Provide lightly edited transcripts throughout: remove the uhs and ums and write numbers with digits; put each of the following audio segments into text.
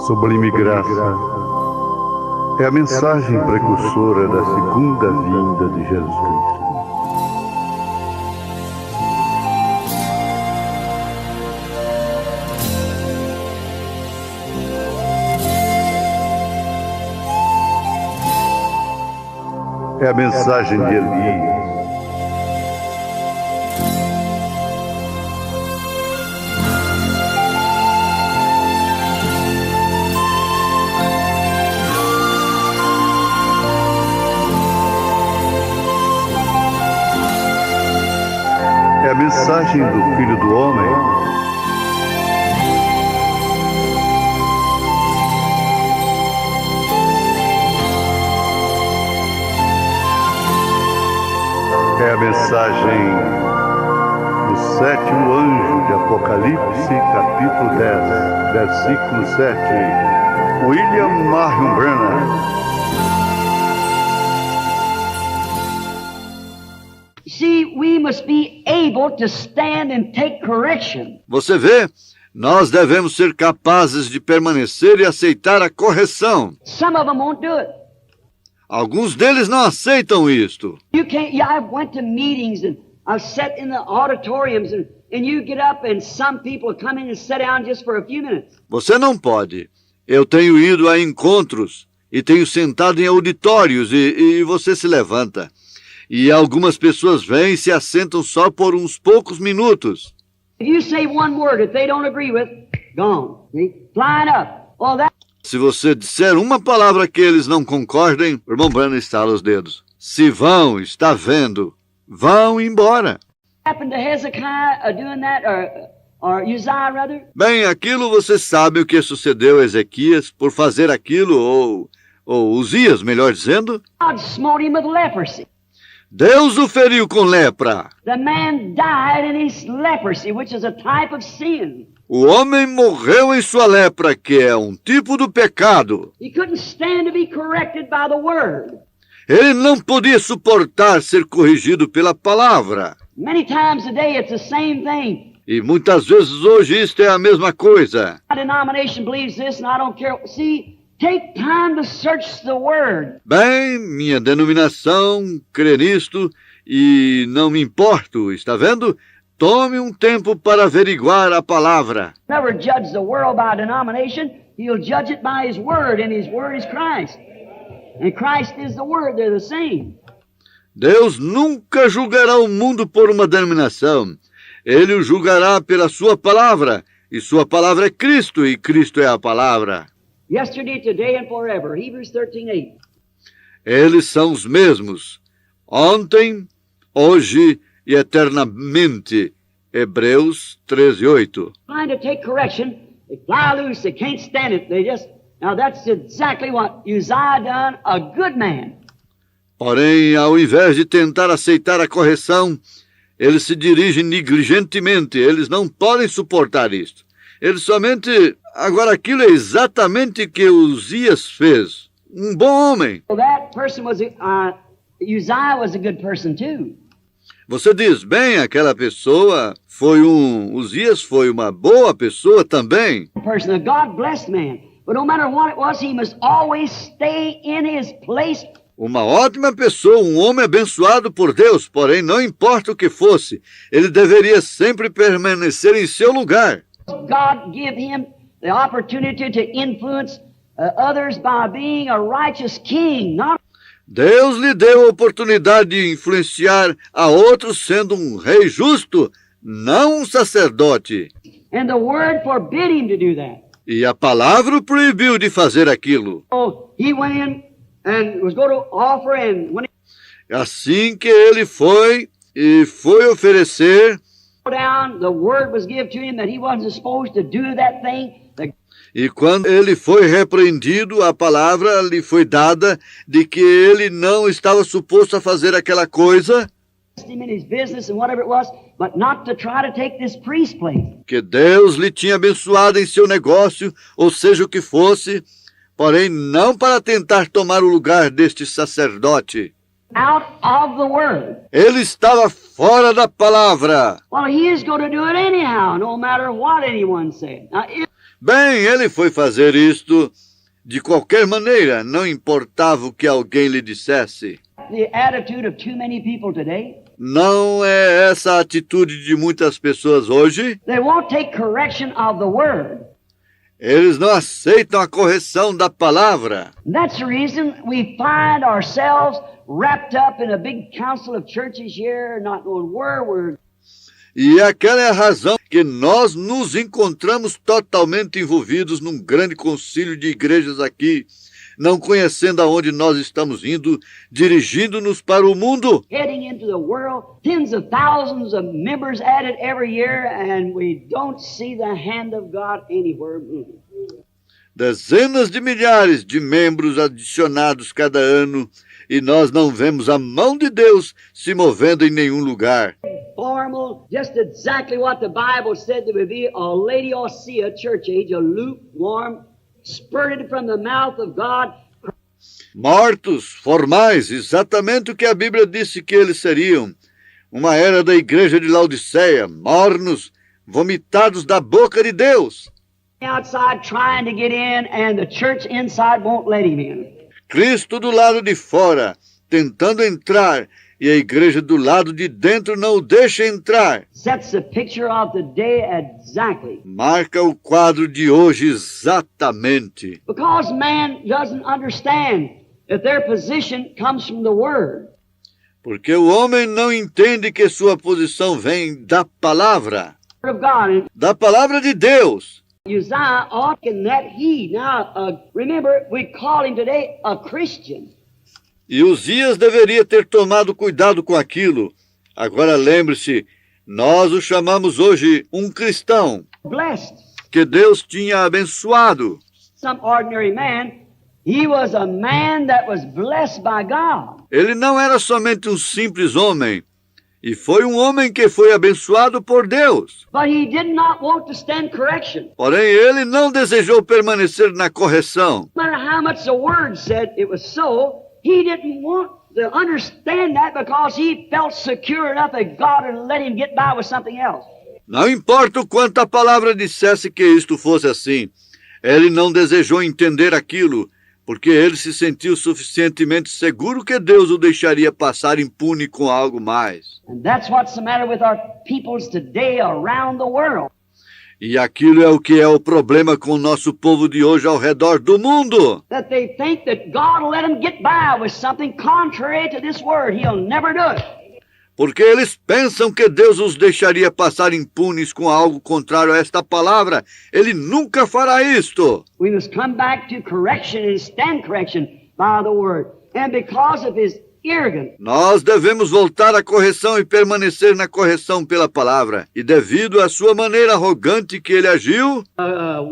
Sublime graça é a mensagem precursora da segunda vinda de Jesus Cristo. É a mensagem de Elias. É a mensagem do Filho do Homem. É a mensagem do sétimo anjo de Apocalipse, capítulo 10, versículo 7. William Marion Branham. See, we must be able to stand and take correction. Você vê? Nós devemos ser capazes de permanecer e aceitar a correção. Some of them won't do it. Alguns deles não aceitam isto. You can't. I went to meetings and I've sat in the auditoriums and you get up and some people come in and sit down just for a few minutes. Você não pode. Eu tenho ido a encontros e tenho sentado em auditórios e você se levanta. E algumas pessoas vêm e se assentam só por uns poucos minutos. If you say one word that they don't agree with, gone. See? Flying up. Well, that. Se você disser uma palavra que eles não concordem, o irmão Branham estala os dedos. Se vão, está vendo, vão embora. Happened to Hezekiah doing that, or Uzziah rather. Bem, aquilo você sabe o que sucedeu a Ezequias por fazer aquilo, ou Uzias, melhor dizendo. God smote him with leprosy. Deus o feriu com lepra. The man died in his leprosy, which is a type of sin. O homem morreu em sua lepra, que é um tipo do pecado. He couldn't stand to be corrected by the word. Ele não podia suportar ser corrigido pela palavra. Many times today it's the same thing. E muitas vezes hoje isto é a mesma coisa. My denomination believes this and I don't care. See, take time to search the word. Bem, minha denominação crê nisto e não me importo, está vendo? Tome um tempo para averiguar a palavra. Never judge the world by denomination. He'll judge it by his word, and his word is Christ. And Christ is the word, they're the same. Deus nunca julgará o mundo por uma denominação. Ele o julgará pela sua palavra, e sua palavra é Cristo, e Cristo é a palavra. Yesterday, today, and forever. Hebrews 13:8. Eles são os mesmos, ontem, hoje e eternamente. Hebreus 13:8. Trying to take correction, they fly loose, they can't stand it. Now that's exactly what Uzziah done, a good man. Porém, ao invés de tentar aceitar a correção, eles se dirigem negligentemente, eles não podem suportar isto. Eles somente... Agora, aquilo é exatamente o que Uzias fez. Um bom homem. So that person was, Uzziah was a good person too. Você diz, bem, aquela pessoa Uzias foi uma boa pessoa também. Person, a God blessed man. But no matter what it was, he must always stay in his place. Uma ótima pessoa, um homem abençoado por Deus, porém não importa o que fosse, ele deveria sempre permanecer em seu lugar. God give him the opportunity to influence others by being a righteous king, not. Deus lhe deu a oportunidade de influenciar a outros sendo um rei justo, não um sacerdote. And the word forbid him to do that. E a palavra o proibiu de fazer aquilo. So he went in and was going to offer, and when he Assim que ele foi oferecer, down, the word was given to him that he wasn't supposed to do that thing. e quando ele foi repreendido, a palavra lhe foi dada de que ele não estava suposto a fazer aquela coisa, Him in his business and whatever it was, but not to try to take this priest place. que Deus lhe tinha abençoado em seu negócio, ou seja o que fosse, porém não para tentar tomar o lugar deste sacerdote. Out of the word. Ele estava fora da palavra. Well, he is going to do it anyhow, no matter what anyone said. Now, if Bem, ele foi fazer isto de qualquer maneira, não importava o que alguém lhe dissesse. The attitude of too many people today. Não é essa a atitude de muitas pessoas hoje? They won't take correction of the word. Eles não aceitam a correção da palavra. That's the reason we find ourselves wrapped up in a big council of churches here, not knowing where we're. E aquela é a razão que nós nos encontramos totalmente envolvidos num grande concílio de igrejas aqui, não conhecendo aonde nós estamos indo, dirigindo-nos para o mundo. Heading into the world, tens of thousands of members added every year, and we don't see the hand of God anywhere moving. Dezenas de milhares de membros adicionados cada ano, e nós não vemos a mão de Deus se movendo em nenhum lugar. Formal, just exactly what the Bible said there would be a Laodicea church age, a lukewarm, spurted from the mouth of God. Mortos, formais, exatamente o que a Bíblia disse que eles seriam. Uma era da igreja de Laodiceia, mornos, vomitados da boca de Deus. Outside trying to get in, and the church inside won't let him in. Cristo do lado de fora, tentando entrar, e a igreja do lado de dentro não o deixa entrar. Sets the picture of the day exactly. Marca o quadro de hoje exatamente. Because man doesn't understand that their position comes from the Word. Porque o homem não entende que sua posição vem da palavra. Word of God. Da palavra de Deus. Uzziah ought in that he. Now, remember, we call him today a Christian. E Uzias deveria ter tomado cuidado com aquilo. Agora lembre-se, nós o chamamos hoje um cristão. Blessed. Que Deus tinha abençoado. Some ordinary man, he was a man that was blessed by God. Ele não era somente um simples homem, e foi um homem que foi abençoado por Deus. But he did not want to stand correction. Porém, ele não desejou permanecer na correção. No matter how much the Word said it was so, he didn't want to understand that because he felt secure enough that God would let him get by with something else. Não importa o quanto a palavra dissesse que isto fosse assim, ele não desejou entender aquilo, porque ele se sentiu suficientemente seguro que Deus o deixaria passar impune com algo mais. And that's what's the matter with our peoples today around the world. E aquilo é o que é o problema com o nosso povo de hoje ao redor do mundo. That they think that God will let them get by with something contrary to this word. He'll never do it. Porque eles pensam que Deus os deixaria passar impunes com algo contrário a esta palavra. Ele nunca fará isto. We must come back to correction and stand correction by the word. And because of his arrogance, nós devemos voltar à correção e permanecer na correção pela palavra. E devido à sua maneira arrogante que ele agiu,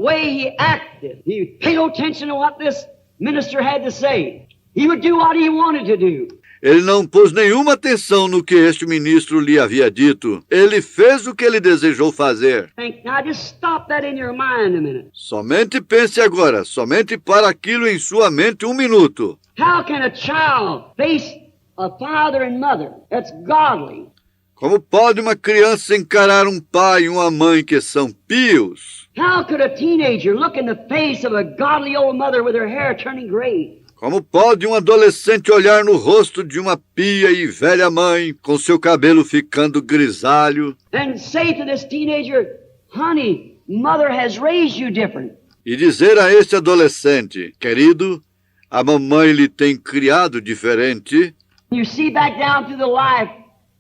way he acted, he paid no attention to what this minister had to say. He would do what he wanted to do. Ele não pôs nenhuma atenção no que este ministro lhe havia dito. Ele fez o que ele desejou fazer. Now just stop that in your mind a minute. Somente pense agora, somente para aquilo em sua mente um minuto. How can a child face a father and mother that's godly? Como pode uma criança encarar um pai e uma mãe que são pios? How could a teenager look in the face of a godly old mother with her hair turning gray? Como pode um adolescente olhar no rosto de uma pia e velha mãe com seu cabelo ficando grisalho and say to this teenager, honey, mother has raised you different. E dizer a este adolescente, querido, a mamãe lhe tem criado diferente? You see back down through the life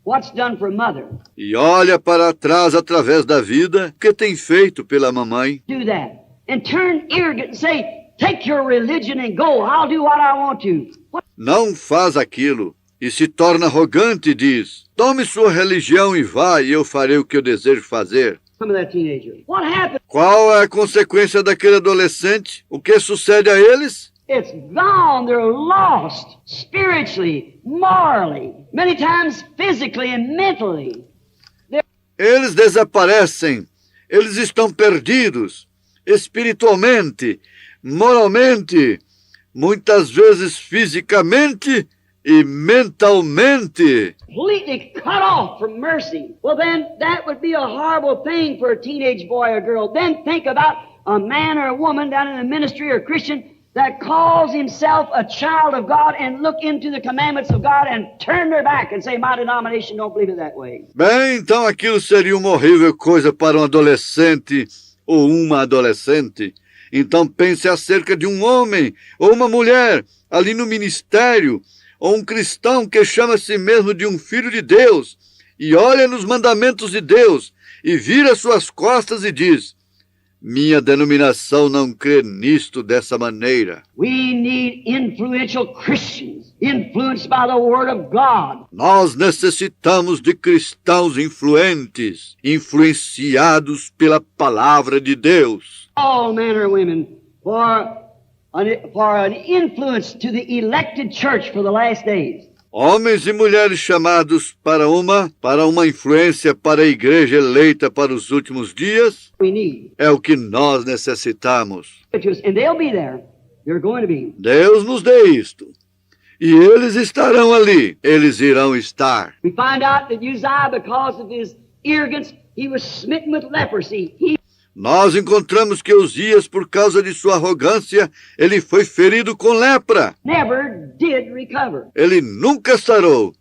what's done for mother. E olha para trás através da vida o que tem feito pela mamãe. Do that and turn arrogant and say, take your religion and go. I'll do what I want to. What? Não faz aquilo e se torna arrogante e diz, tome sua religião e vá e eu farei o que eu desejo fazer. Some of that teenager. What happened? Qual é a consequência daquele adolescente? O que sucede a eles? It's gone. They're lost spiritually, morally, many times physically and mentally. Eles desaparecem. Eles estão perdidos espiritualmente, moralmente, muitas vezes fisicamente e mentalmente. Completely cut off from mercy. Well, then that would be a horrible thing for a teenage boy or girl. Then think about a man or a woman down in the ministry or Christian that calls himself a child of God and look into the commandments of God and turn their back and say, my denomination don't believe it that way. Bem, então aquilo seria uma horrível coisa para um adolescente ou uma adolescente. Então pense acerca de um homem ou uma mulher ali no ministério, ou um cristão que chama a si mesmo de um filho de Deus e olha nos mandamentos de Deus e vira suas costas e diz, minha denominação não crê nisto dessa maneira. We need influential Christians, influenced by the Word of God. Nós necessitamos de cristãos influentes, influenciados pela palavra de Deus. All men or women for an influence to the elected church for the last days. Homens e mulheres chamados para uma influência para a igreja eleita para os últimos dias, We need. é o que nós necessitamos. And they'll be there. They're going to be. Deus nos dê isto. E eles estarão ali, eles irão estar. We find out that Uzziah, because of his arrogance, he was smitten with leprosy. Nós encontramos que Uzias, por causa de sua arrogância, ele foi ferido com lepra. Never did recover. Ele nunca sarou.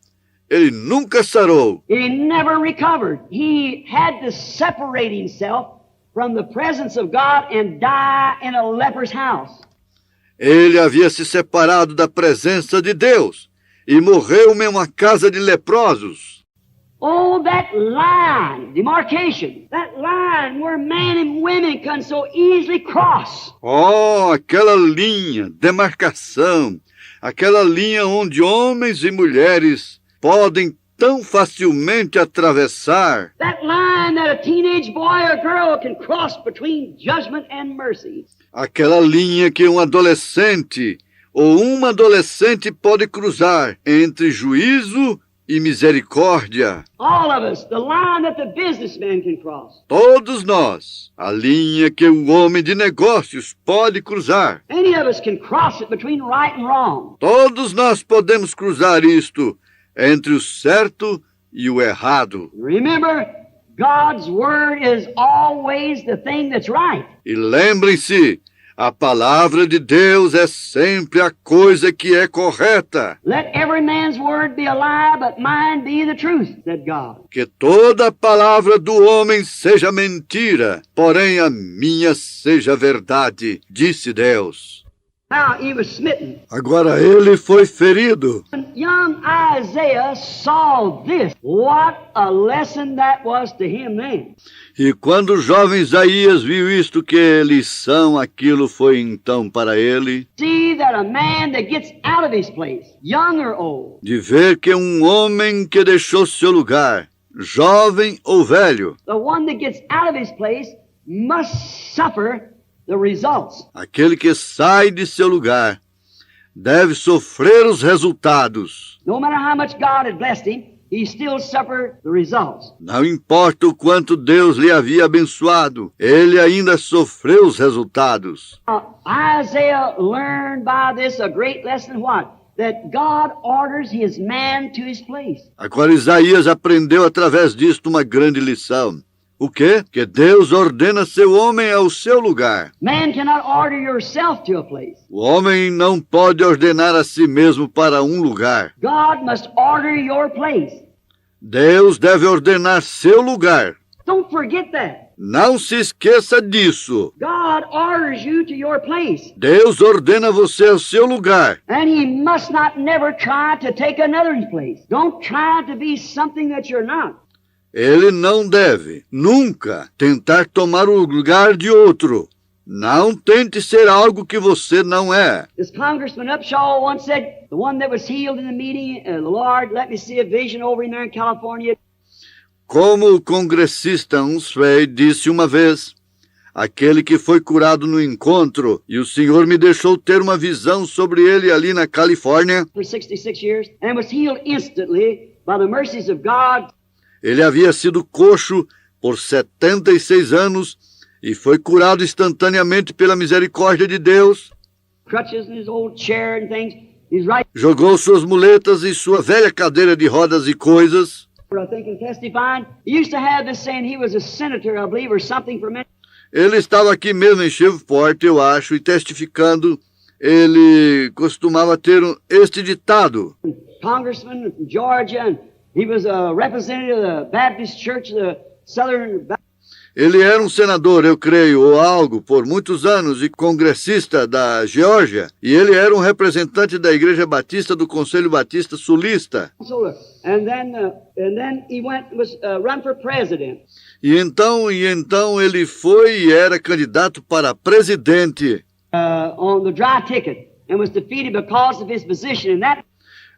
Ele nunca sarou. He never recovered. He had to separate himself from the presence of God and die in a leper's house. Ele havia se separado da presença de Deus e morreu em uma casa de leprosos. Oh, that line, demarcation, that line where men and women can so easily cross. Oh, aquela linha, demarcação, aquela linha onde homens e mulheres podem tão facilmente atravessar. That line that a teenage boy or girl can cross between judgment and mercy. Aquela linha que um adolescente ou uma adolescente pode cruzar entre juízo e misericórdia. All of us, the line that the businessman can cross. Todos nós, a linha que o homem de negócios pode cruzar. Any of us can cross it between right and wrong. Todos nós podemos cruzar isto entre o certo e o errado. Remember, God's word is always the thing that's right. E lembrem-se, a palavra de Deus é sempre a coisa que é correta. Let every man's word be a lie, but mine be the truth, said God. Que toda a palavra do homem seja mentira, porém a minha seja verdade, disse Deus. Now he was smitten. Agora ele foi ferido. When young Isaiah saw this, what a lesson that was to him then. E quando o jovem Isaías viu isto, que lição aquilo foi então para ele, See that a man that gets out of his place, young or old, de ver que um homem que deixou seu lugar, jovem ou velho, the one that gets out of his place must suffer the results. aquele que sai de seu lugar, deve sofrer os resultados. No matter how much God had blessed him, he still suffered the results. Não importa o quanto Deus lhe havia abençoado, ele ainda sofreu os resultados. Now, Isaiah learned by this a great lesson, what? That God orders his man to his place. Agora Isaías aprendeu através disto uma grande lição. O quê? Que Deus ordena seu homem ao seu lugar. Man cannot order yourself to a place. O homem não pode ordenar a si mesmo para um lugar. God must order your place. Deus deve ordenar seu lugar. Don't forget that. Não se esqueça disso. God orders you to your place. Deus ordena você ao seu lugar. And he must not never try to take another's place. Don't try to be something that you're not. Ele não deve, nunca, tentar tomar o lugar de outro. Não tente ser algo que você não é. This Congressman Upshaw once said, the one that was healed in the meeting, the Lord let me see a vision over in there in California. Como o congressista Hunsfeld disse uma vez, aquele que foi curado no encontro, e o Senhor me deixou ter uma visão sobre ele ali na Califórnia. For 66 years, and was healed instantly by the mercies of God. Ele havia sido coxo por 76 anos e foi curado instantaneamente pela misericórdia de Deus. Crutches in his old chair and things. He's right, Jogou suas muletas e sua velha cadeira de rodas e coisas. I think, in testifying. He used to have this saying, he was a senator, I believe, or something for many. Ele estava aqui mesmo em Shreveport, eu acho, e testificando, ele costumava ter este ditado. Congressman from Georgia, and he was a representative of the Baptist Church, the Southern Baptist. Ele era um senador, eu creio, ou algo, por muitos anos, e congressista da Geórgia, e ele era um representante da Igreja Batista do Conselho Batista Sulista. And then he was run for president. E então ele foi e era candidato para presidente. On the dry ticket, and was defeated because of his position, and that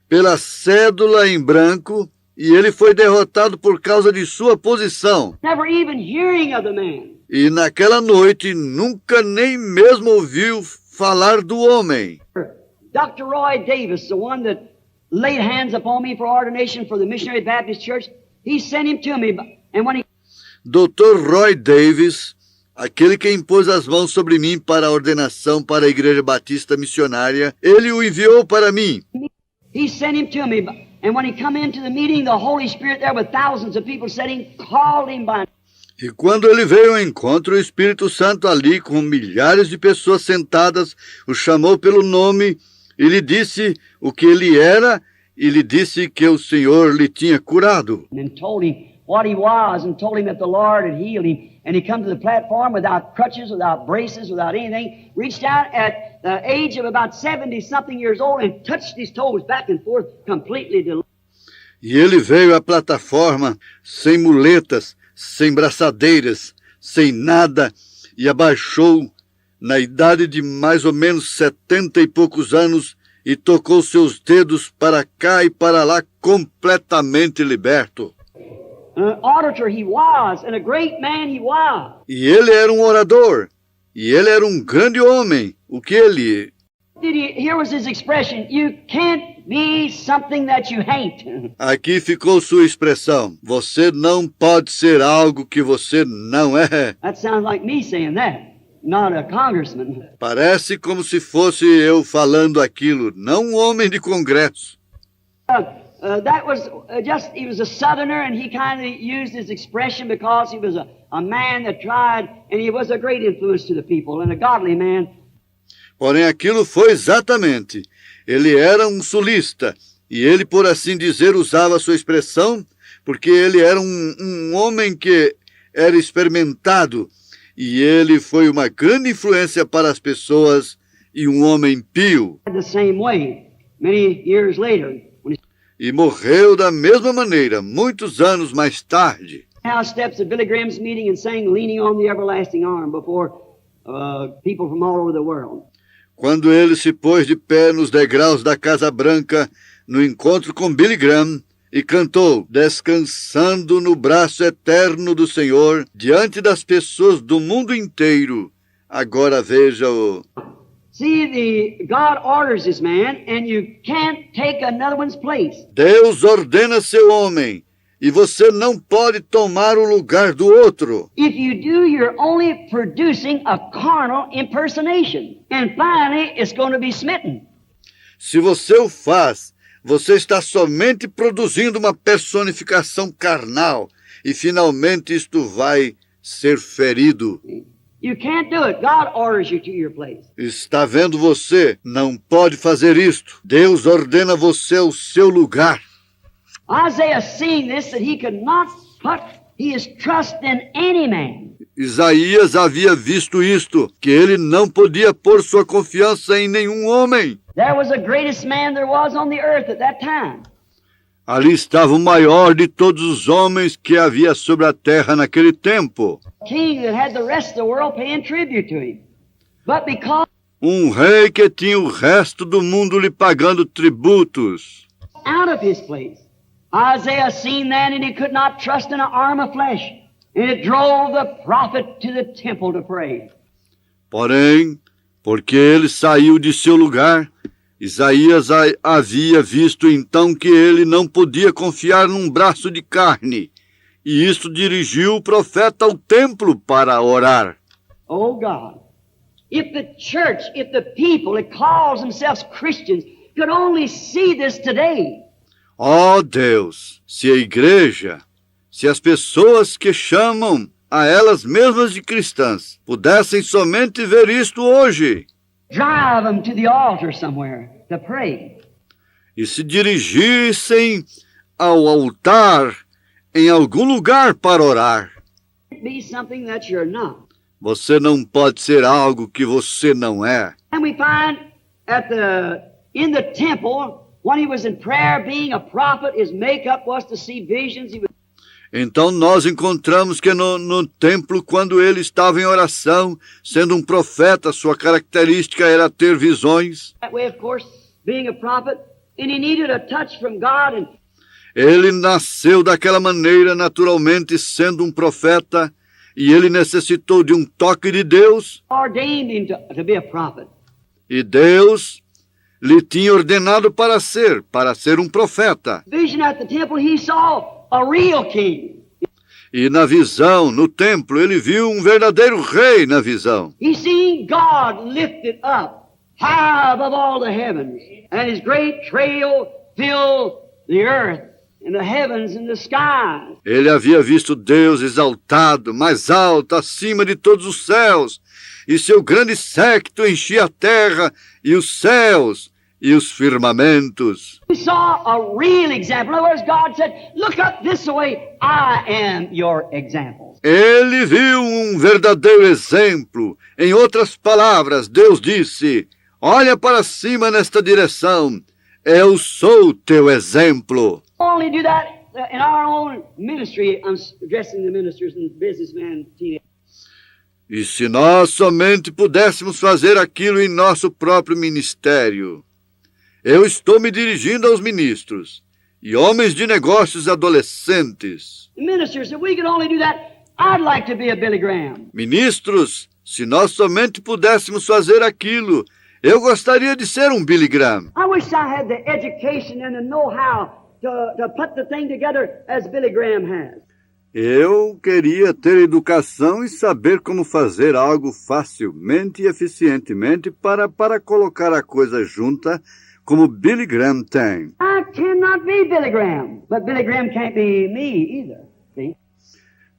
pela cédula em branco, e ele foi derrotado por causa de sua posição. never even hearing of the man. E naquela noite nunca nem mesmo ouviu falar do homem. Dr. Roy Davis, the one that laid hands upon me for ordination for the Missionary Baptist Church, he sent him to me, and when he Dr. Roy Davis, aquele que impôs as mãos sobre mim para a ordenação para a Igreja Batista Missionária, ele o enviou para mim. He sent him to me, and when he come into the meeting, the Holy Spirit there with thousands of people sitting called him by. E quando ele veio ao encontro, o Espírito Santo ali, com milhares de pessoas sentadas, o chamou pelo nome e lhe disse o que ele era e lhe disse que o Senhor lhe tinha curado. And told him what he was, and told him that the Lord had healed him. And he come to the platform without crutches, without braces, without anything, reached out at the age of about 70-something years old and touched his toes back and forth, completely delivered. E ele veio à plataforma sem muletas, sem braçadeiras, sem nada, e abaixou na idade de mais ou menos 70 e poucos anos e tocou seus dedos para cá e para lá completamente liberto. An orator he was, and a great man he was. E ele era um orador, e ele era um grande homem. O que ele... Here was his expression, you can't be something that you ain't. Aqui ficou sua expressão. Você não pode ser algo que você não é. That sounds like me saying that, not a congressman. Parece como se fosse eu falando aquilo, não um homem de congresso. That was he was a southerner, and he kind of used his expression because he was a man that tried, and he was a great influence to the people, and a godly man. Porém, aquilo foi exatamente. Ele era um sulista, e ele, por assim dizer, usava a sua expressão, porque ele era um homem que era experimentado, e ele foi uma grande influência para as pessoas, e um homem pio. The same way, many years later. E morreu da mesma maneira, muitos anos mais tarde. Now steps at Billy Graham's meeting and sang Leaning on the Everlasting Arm before people from all over the world. Quando ele se pôs de pé nos degraus da Casa Branca, no encontro com Billy Graham, e cantou, descansando no braço eterno do Senhor, diante das pessoas do mundo inteiro. Agora veja-o. See, God orders this man, and you can't take another one's place. Deus ordena seu homem, e você não pode tomar o lugar do outro. If you do, you're only producing a carnal impersonation, and finally it's going to be smitten. Se você o faz, você está somente produzindo uma personificação carnal, e finalmente isto vai ser ferido. You can't do it. God orders you to your place. Está vendo você? Não pode fazer isto. Deus ordena você ao seu lugar. Isaiah seeing this, that he could not put his trust in any man. Isaías havia visto isto, que ele não podia pôr sua confiança em nenhum homem. There was the greatest man there was on the earth at that time. Ali estava o maior de todos os homens que havia sobre a terra naquele tempo. King that had the rest of the world paying tribute to him. But because Rei que tinha o resto do mundo lhe pagando tributos. out of his place, Isaiah seen that, and he could not trust in an arm of flesh. And it drove the prophet to the temple to pray. Porém, porque ele saiu de seu lugar, Isaías havia visto então que ele não podia confiar num braço de carne, e isto dirigiu o profeta ao templo para orar. Oh God, if the church, if the people that calls themselves Christians could only see this today. Ó Deus, se a igreja, se as pessoas que chamam a elas mesmas de cristãs, pudessem somente ver isto hoje drive them to the altar somewhere to pray. e se dirigissem ao altar em algum lugar para orar. Be something that you're not. Você não pode ser algo que você não é. And we find in the temple, when he was in prayer, being a prophet, his makeup was to see visions. Então nós encontramos que no templo, quando ele estava em oração, sendo um profeta, sua característica era ter visões. That way, of course, being a prophet, and he needed a touch from God. And ele nasceu daquela maneira, naturalmente, sendo um profeta, e ele necessitou de um toque de Deus. Ordained him to be a prophet. E Deus lhe tinha ordenado para ser um profeta. Vision at the temple, he saw a real king. E na visão, no templo, ele viu um verdadeiro rei na visão. He seen God lifted up high above all the heavens, and his great trail filled the earth and the heavens and the skies. Ele havia visto Deus exaltado, mais alto, acima de todos os céus, e seu grande séquito enchia a terra e os céus e os firmamentos. He saw a real example. In other words, God said, look up this way, I am your example. Ele viu um verdadeiro exemplo. Em outras palavras, Deus disse, olha para cima nesta direção, eu sou teu exemplo. Only do that in our own ministry. I'm addressing the ministers and businessmen, teenagers. E se nós somente pudéssemos fazer aquilo em nosso próprio ministério. Eu estou me dirigindo aos ministros e homens de negócios adolescentes. Ministers, if we could only do that, I'd like to be a Billy Graham. Ministros, se nós somente pudéssemos fazer aquilo, eu gostaria de ser um Billy Graham. I wish I had the education and the know-how to put the thing together as Billy Graham has. Eu queria ter educação e saber como fazer algo facilmente e eficientemente para colocar a coisa junta como Billy Graham tem. I cannot be Billy Graham, but Billy Graham can't be me either. See?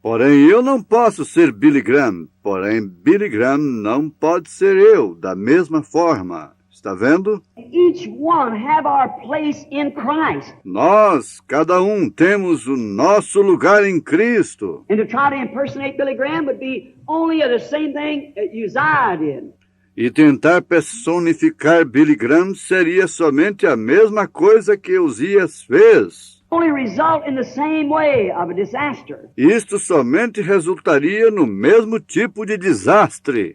Porém, eu não posso ser Billy Graham. Porém, Billy Graham não pode ser eu, da mesma forma. Está vendo? Each one have our place in Christ. Nós, cada um, temos o nosso lugar em Cristo. And to try to impersonate Billy Graham would be only the same thing that Uzziah did. E tentar personificar Billy Graham seria somente a mesma coisa que Uzias fez. Only result in the same way of a disaster. Isto somente resultaria no mesmo tipo de desastre.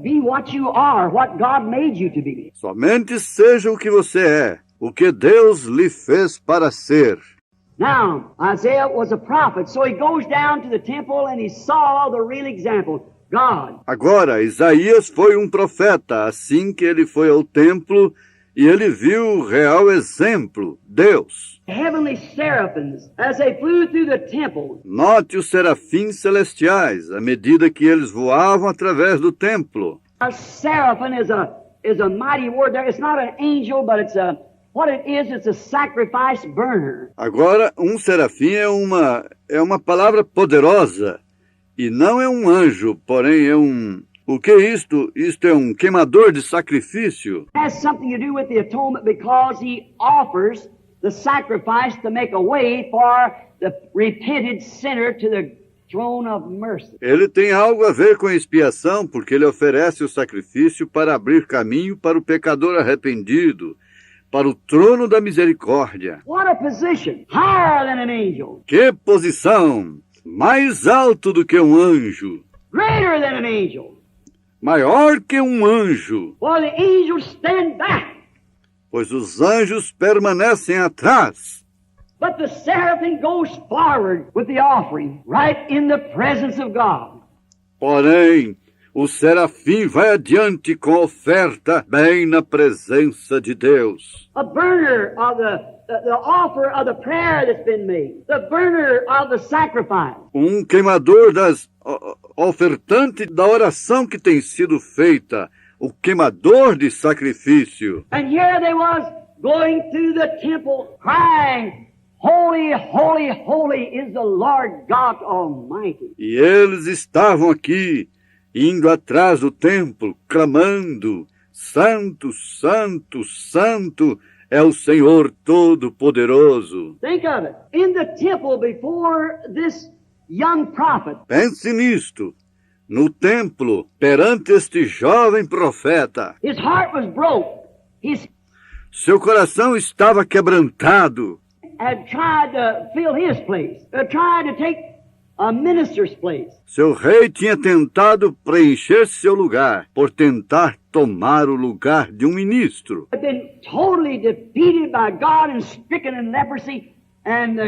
Be what you are, what God made you to be. Somente seja o que você é, o que Deus lhe fez para ser. Now, Isaiah was a prophet, so he goes down to the temple and he saw the real example, God. Agora, Isaías foi um profeta, assim que ele foi ao templo e ele viu o real exemplo, Deus. Heavenly seraphims, as they flew through the temple. Note os serafins celestiais, à medida que eles voavam através do templo. A seraphim is a mighty word there. It's not an angel, but what it is, it's a sacrifice burner. Agora, um serafim é uma palavra poderosa, e não é um anjo, porém é um... O que é isto? Isto é um queimador de sacrifício. It has something to do with the atonement because he offers the sacrifice to make a way for the repented sinner to the throne of mercy. Ele tem algo a ver com a expiação, porque ele oferece o sacrifício para abrir caminho para o pecador arrependido, para o trono da misericórdia. What a position! Higher than an angel. Que posição! Mais alto do que um anjo. Greater than an angel. Maior que um anjo. While the angels stand back. Pois os anjos permanecem atrás. But the seraphim goes forward with the offering, right in the presence of God. Porém, o serafim vai adiante com a oferta bem na presença de Deus. A burner of the offer of the prayer that's been made. The burner of the sacrifice. Um queimador ofertante da oração que tem sido feita. O queimador de sacrifício. And here they was going through the temple crying, Holy, holy, holy is the Lord God Almighty. E eles estavam aqui, indo atrás do templo, clamando: Santo, Santo, Santo é o Senhor Todo-Poderoso. Think of it. In the temple before this young prophet, Pense nisto. No templo, perante este jovem profeta, his heart was broke. He seu coração estava quebrantado. had tried to fill his place, tried to take a minister's place. Seu rei tinha tentado preencher seu lugar, por tentar tomar o lugar de um ministro. Had been totally defeated by God and stricken in leprosy, and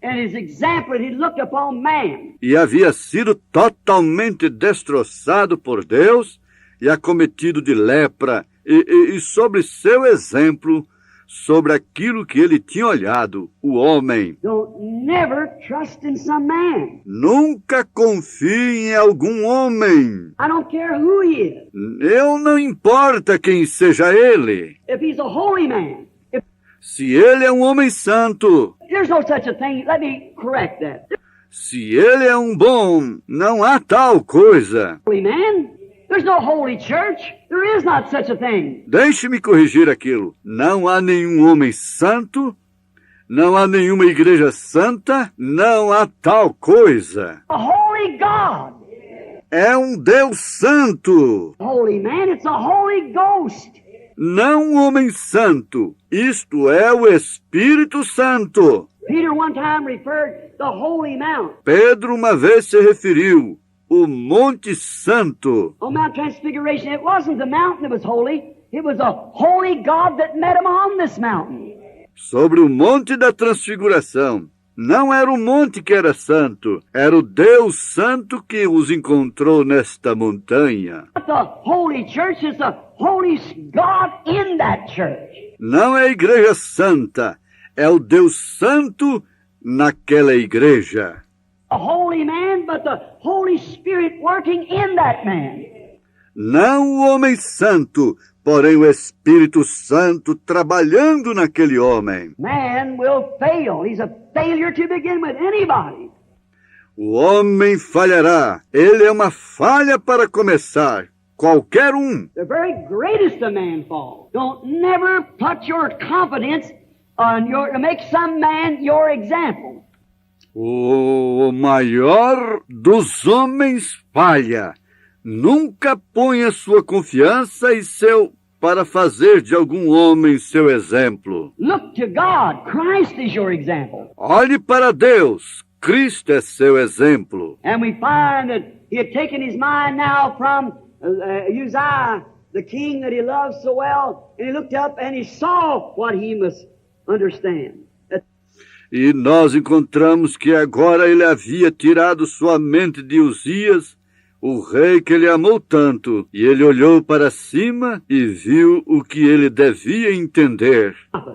his example he looked upon man. E havia sido totalmente destroçado por Deus e acometido de lepra, e sobre seu exemplo, sobre aquilo que ele tinha olhado, o homem. Don't never trust in some man. Nunca confie em algum homem. I don't care who he is. Eu não importa quem seja ele. If he's a holy man, if Se ele é um homem santo, there's no such a thing, let me correct that. se ele é um bom, não há tal coisa. Holy man, there's no holy church. There is not such a thing. Deixe-me corrigir aquilo. Não há nenhum homem santo, não há nenhuma igreja santa, não há tal coisa. A holy God. É um Deus santo, Holy man, it's a Holy Ghost. não um homem santo. Isto é o Espírito Santo. Peter one time referred the Holy Mount. Pedro uma vez se referiu o Monte Santo. On Mount Transfiguration, it wasn't the mountain that was holy. It was a holy God that met him on this mountain. Sobre o Monte da Transfiguração. Não era o monte que era santo, era o Deus Santo que os encontrou nesta montanha. But the holy church is the holy God in that church. Não é a igreja santa, é o Deus Santo naquela igreja. A holy man, but the Holy Spirit working in that man. Não o homem santo, porém o Espírito Santo trabalhando naquele homem. Man will fail. He's a failure to begin with, anybody. O homem falhará. Ele é uma falha para começar. Qualquer um. The very greatest of man falls. Don't never put your confidence on to make some man your example. O maior dos homens falha. Nunca ponha sua confiança para fazer de algum homem seu exemplo. Look to God. Christ is your example. Olhe para Deus. Cristo é seu exemplo. And we find that he had taken his mind now from Uzziah, the king that he loved so well, and he looked up and he saw what he must understand. E nós encontramos que agora ele havia tirado sua mente de Uzias, o rei que ele amou tanto, e ele olhou para cima e viu o que ele devia entender.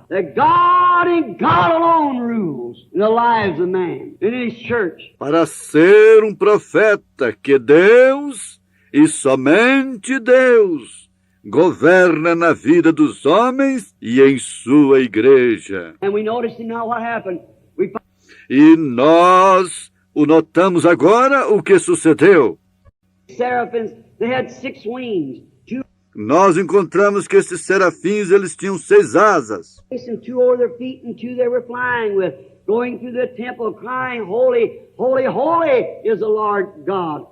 That God and God alone rules in the lives of man, in his church. Para ser um profeta que Deus, e somente Deus, governa na vida dos homens e em sua igreja. And we noticed now what happened. E nós o notamos agora o que sucedeu. Seraphims, they had 6 wings, 2 Nós encontramos que esses serafins, eles tinham 6 asas. and 2 over their feet, and 2 they were flying with, going through the temple, crying, Holy, holy, holy is the Lord God.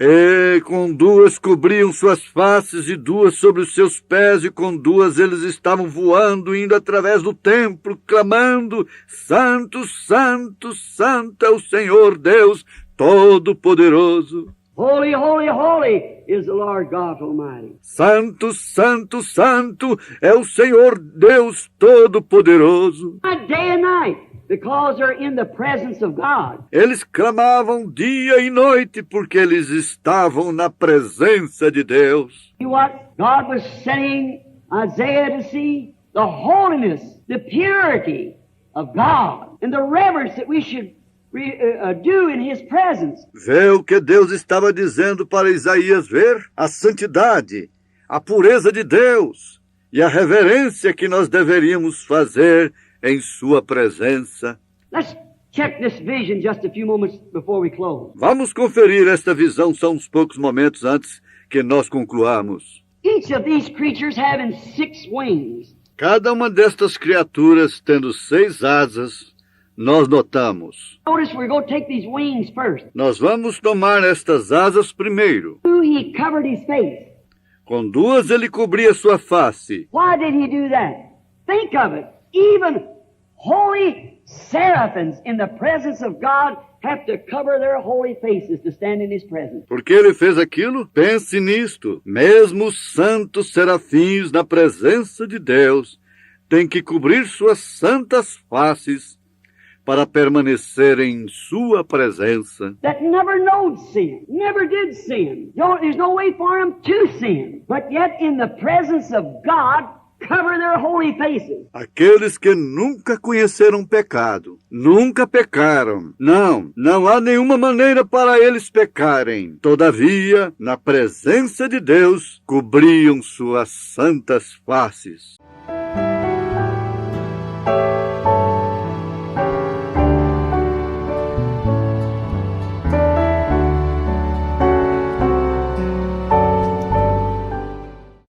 E com 2 cobriam suas faces e 2 sobre os seus pés, e com 2 eles estavam voando, indo através do templo, clamando: Santo, Santo, Santo é o Senhor Deus Todo-Poderoso. Holy, holy, holy is the Lord God Almighty. Santo, Santo, Santo é o Senhor Deus Todo-Poderoso. Day and night, because they're in the presence of God. Eles clamavam dia e noite porque eles estavam na presença de Deus. You know what? God was setting Isaiah to see the holiness, the purity of God, and the reverence that we should do in His presence. Vê o que Deus estava dizendo para Isaías ver? A santidade, a pureza de Deus e a reverência que nós deveríamos fazer em sua presença. Let's check this vision just a few moments before we close. Vamos conferir esta visão só uns poucos momentos antes que nós concluamos. Each of these creatures having 6 wings. Cada uma destas criaturas tendo 6 asas, nós notamos. Notice we're going to take these wings first. Nós vamos tomar estas asas primeiro. 2, he covered his face. Com 2 ele cobria sua face. Why did he do that? Think of it. Even holy seraphims in the presence of God have to cover their holy faces to stand in his presence. Por que ele fez aquilo? Pense nisto. Mesmo os santos serafins na presença de Deus têm que cobrir suas santas faces para permanecer em sua presença. That never knowed sin, never did sin. There's no way for them to sin. But yet in the presence of God, cover their holy faces. Aqueles que nunca conheceram pecado, nunca pecaram. Não há nenhuma maneira para eles pecarem. Todavia, na presença de Deus, cobriam suas santas faces.